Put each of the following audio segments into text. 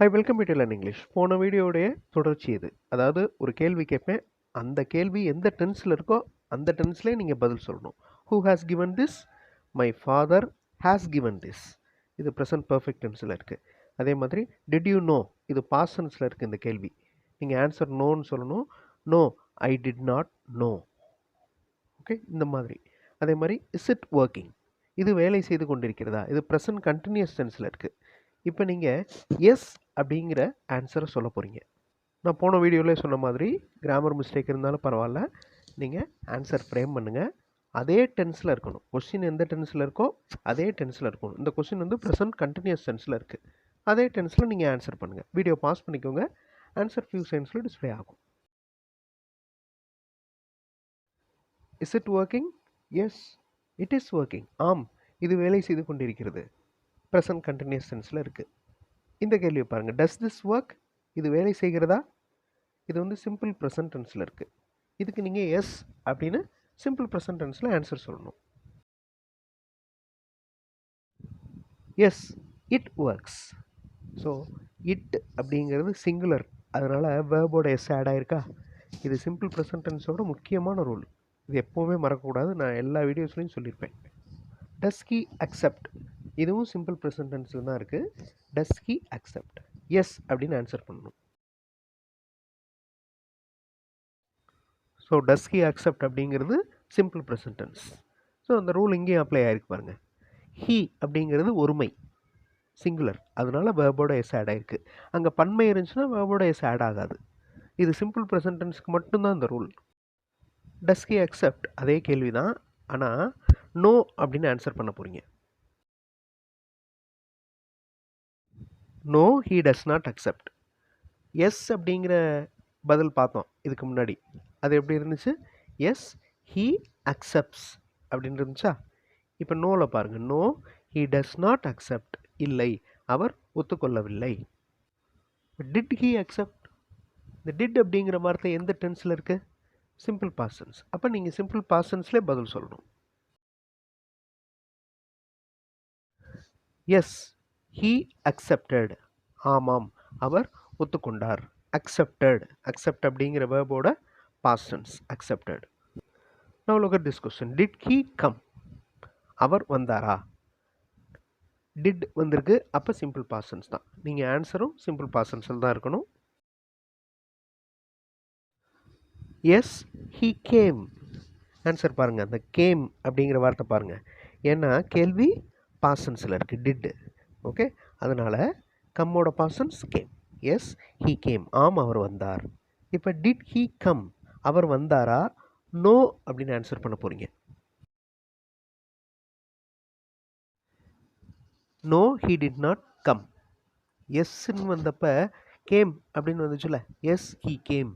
Hi welcome to learn English. போன வீடியோடைய தொடர்ச்சி இது. அதாவது ஒரு கேள்வி கேட்பேன். அந்த கேள்வி எந்த டென்ஸில் இருக்கோ அந்த டென்ஸ்லேயே நீங்கள் பதில் சொல்லணும். Who has given this? My father has given this. இது ப்ரெசன்ட் பர்ஃபெக்ட் டென்ஸில் இருக்குது. அதே மாதிரி டிட் யூ நோ? இது பாஸ்ட் டென்ஸில் இருக்குது இந்த கேள்வி. நீங்கள் ஆன்சர் நோன்னு சொல்லணும். No, I did not know. Okay, இந்த மாதிரி. அதே மாதிரி இஸ் இட் ஒர்க்கிங்? இது வேலை செய்து கொண்டிருக்கிறதா? இது ப்ரெசன்ட் கண்டினியூஸ் டென்ஸில் இருக்குது. இப்போ நீங்கள் எஸ் அப்படிங்கிற ஆன்சரை சொல்ல போகிறீங்க. நான் போன வீடியோவிலே சொன்ன மாதிரி கிராமர் மிஸ்டேக் இருந்தாலும் பரவாயில்ல, நீங்கள் ஆன்சர் ஃப்ரேம் பண்ணுங்கள். அதே டென்ஸில் இருக்கணும். கொஸ்டின் எந்த டென்ஸில் இருக்கோ அதே டென்ஸில் இருக்கணும். இந்த கொஸ்டின் வந்து ப்ரெசன்ட் கண்டினியூஸ் டென்ஸில் இருக்குது. அதே டென்ஸில் நீங்கள் ஆன்சர் பண்ணுங்கள். வீடியோ பாஸ் பண்ணிக்கோங்க. ஆன்சர் ஃபியூ செகண்ட்ஸில் டிஸ்பிளே ஆகும். Is it working? Yes, it is working. ஆம், இது வேலை செய்து கொண்டிருக்கிறது. ப்ரெசன்ட் கண்டினியூஸ் டென்ஸில் இருக்குது. இந்த கேள்வியை பாருங்கள். Does this work? இது வேலை செய்கிறதா? இது வந்து சிம்பிள் ப்ரெசன்ட் டென்ஸில் இருக்குது. இதுக்கு நீங்கள் எஸ் அப்படின்னு சிம்பிள் ப்ரெசன்ட் டென்ஸில் ஆன்சர் சொல்லணும். Yes, it works. So it அப்படிங்கிறது சிங்குலர், அதனால் வேர்போட எஸ் ஆட் ஆயிருக்கா? இது சிம்பிள் ப்ரெசன்ட் டென்ஸோட முக்கியமான ரூல். இது எப்போவுமே மறக்கக்கூடாது. நான் எல்லா வீடியோஸ்லையும் சொல்லியிருப்பேன். Does he accept? இதுவும் சிம்பிள் ப்ரெசன்ட் டென்ஸில் தான் இருக்குது. Does he accept? எஸ் அப்படின்னு ஆன்சர் பண்ணணும். ஸோ டஸ் ஹி அக்செப்ட் அப்படிங்கிறது சிம்பிள் ப்ரெசன்ட் டென்ஸ். ஸோ அந்த ரூல் இங்கேயும் அப்ளை ஆகிருக்கு பாருங்கள். ஹி அப்படிங்கிறது ஒருமை, சிங்குலர், அதனால வேர்போட எஸ் ஆட் ஆகிருக்கு. அங்கே பன்மை இருந்துச்சுன்னா வேர்போட எஸ் ஆட் ஆகாது. இது சிம்பிள் ப்ரெசன்ட் டென்ஸ்க்கு மட்டும்தான் இந்த ரூல். டஸ் ஹி அக்செப்ட் அதே கேள்வி தான், ஆனால் நோ அப்படின்னு ஆன்சர் பண்ண போகிறீங்க. No, he does not accept. Yes அப்படிங்கிற பதில் பார்த்தோம் இதுக்கு முன்னாடி. அது எப்படி இருந்துச்சு? எஸ், ஹீ அக்செப்ட்ஸ் அப்படின்னு இருந்துச்சா? இப்போ நோவில் பாருங்கள். No, he does not accept. இல்லை, அவர் ஒத்துக்கொள்ளவில்லை. Did he accept? இந்த டிட் அப்படிங்கிற வார்த்தை எந்த டென்ஸில் இருக்குது? Simple past tense. அப்போ நீங்கள் சிம்பிள் பாஸ்ட் டென்ஸ்லேயே பதில் சொல்லணும். Yes, he accepted. ஆமாம், அவர் ஒத்துக்கொண்டார். அக்செப்டட், அக்செப்ட் அப்படிங்கிற வேர்போட past tense, accepted. Now look at this question. Did he come? அவர் வந்தாரா? did வந்திருக்கு, அப்போ சிம்பிள் past tense தான். நீங்கள் ஆன்சரும் சிம்பிள் past tense தான் இருக்கணும். S, he came. ஆன்சர் பாருங்கள். அந்த கேம் அப்படிங்கிற வார்த்தை பாருங்கள். ஏன்னா கேள்வி past tenseல இருக்குது, did. ஓகே, அதனால் கம்மோட past tense came. Yes, he came. ஆம், அவர் வந்தார். இப்போ did he come? அவர் வந்தாரா? நோ அப்படின்னு ஆன்சர் பண்ண போகிறீங்க. No, he did not come. எஸ்ன்னு வந்தப்போ கேம் அப்படின்னு வந்துச்சுல, எஸ், ஹீ கேம்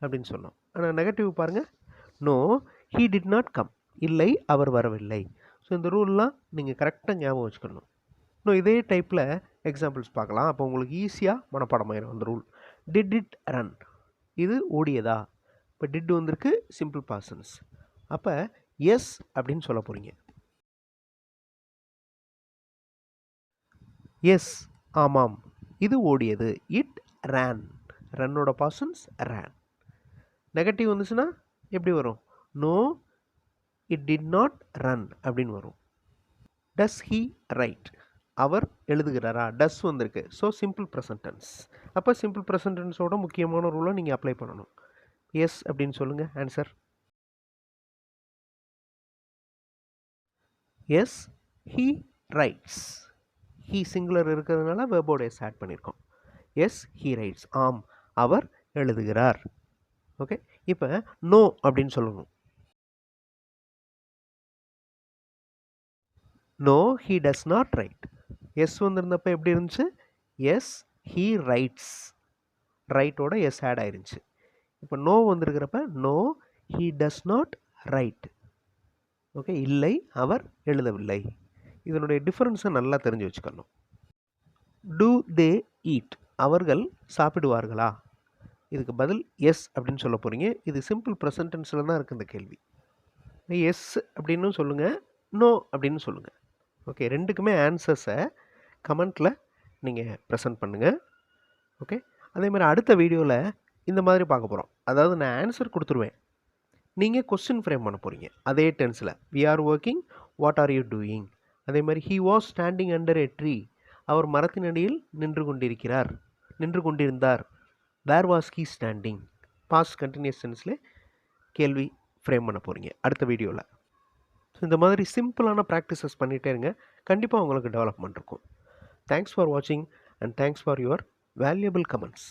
அப்படின்னு சொன்னோம். ஆனால் நெகட்டிவ் பாருங்கள். No, he did not come. இல்லை, அவர் வரவில்லை. ஸோ இந்த ரூல்லாம் நீங்கள் கரெக்டாக ஞாபகம் வச்சுக்கணும். இன்னும் இதே டைப்பில் எக்ஸாம்பிள்ஸ் பார்க்கலாம். அப்போ உங்களுக்கு ஈஸியாக மனப்பாடமாயிடும் அந்த ரூல். Did it run? இது ஓடியதா? இப்போ டிட் வந்திருக்கு, சிம்பிள் பாஸ்ட் டென்ஸ். அப்போ எஸ் அப்படின்னு சொல்ல போகிறீங்க. எஸ், ஆமாம், இது ஓடியது. It ran. ரன்னோட பாஸ்ட் டென்ஸ் ரேன். நெகட்டிவ் வந்துச்சுன்னா எப்படி வரும்? No, it did not run அப்படின்னு வரும். Does he write? அவர் எழுதுகிறாரா? டஸ் வந்திருக்கு, ஸோ சிம்பிள் ப்ரெசன்ட் டென்ஸ். அப்போ சிம்பிள் ப்ரெசன்ட் டென்ஸோட முக்கியமான ரூலை நீங்கள் அப்ளை பண்ணணும். எஸ் அப்படின்னு சொல்லுங்கள் answer. Yes, he writes. He singular இருக்கிறதுனால வெர்போட எஸ் ஆட் பண்ணியிருக்கோம். Yes, he rights. ஆம், அவர் எழுதுகிறார். ஓகே, இப்போ நோ அப்படின்னு சொல்லணும். No, he does not write. Yes வந்திருந்தப்போ எப்படி இருந்துச்சு? Yes, he writes. ரைட்டோட எஸ் ஆட் ஆயிருந்துச்சு. இப்போ நோ வந்திருக்கிறப்ப no, he does not write. Okay, இல்லை, அவர் எழுதவில்லை. இதனுடைய டிஃபரன்ஸை நல்லா தெரிஞ்சு வச்சுக்கணும். Do they eat? அவர்கள் சாப்பிடுவார்களா? இதுக்கு பதில் எஸ் அப்படின்னு சொல்ல போகிறீங்க. இது சிம்பிள் ப்ரெசன்ட் டென்ஸில் தான் இருக்குது இந்த கேள்வி. எஸ் அப்படின்னு சொல்லுங்கள், நோ அப்படின்னு சொல்லுங்கள். ஓகே, ரெண்டுக்குமே ஆன்சர்ஸை கமெண்ட்டில் நீங்கள் ப்ரெசென்ட் பண்ணுங்கள். ஓகே. அதே மாதிரி அடுத்த வீடியோவில் இந்த மாதிரி பார்க்க போகிறோம். அதாவது நான் ஆன்சர் கொடுத்துருவேன், நீங்கள் கொஸ்டின் ஃப்ரேம் பண்ண போகிறீங்க அதே டென்ஸில். We are working, what are you doing. அதே மாதிரி he was standing under a tree, அவர் மரத்தின் அடியில் நின்று கொண்டிருந்தார். Where was he standing. Past continuous டென்ஸில் கேள்வி ஃப்ரேம் பண்ண போகிறீங்க அடுத்த வீடியோவில். ஸோ இந்த மாதிரி சிம்பிளான ப்ராக்டிசஸ் பண்ணிகிட்டே இருங்க, கண்டிப்பாக உங்களுக்கு டெவலப்மெண்ட் இருக்கும். தேங்க்ஸ் ஃபார் வாட்சிங் and thanks for your valuable comments.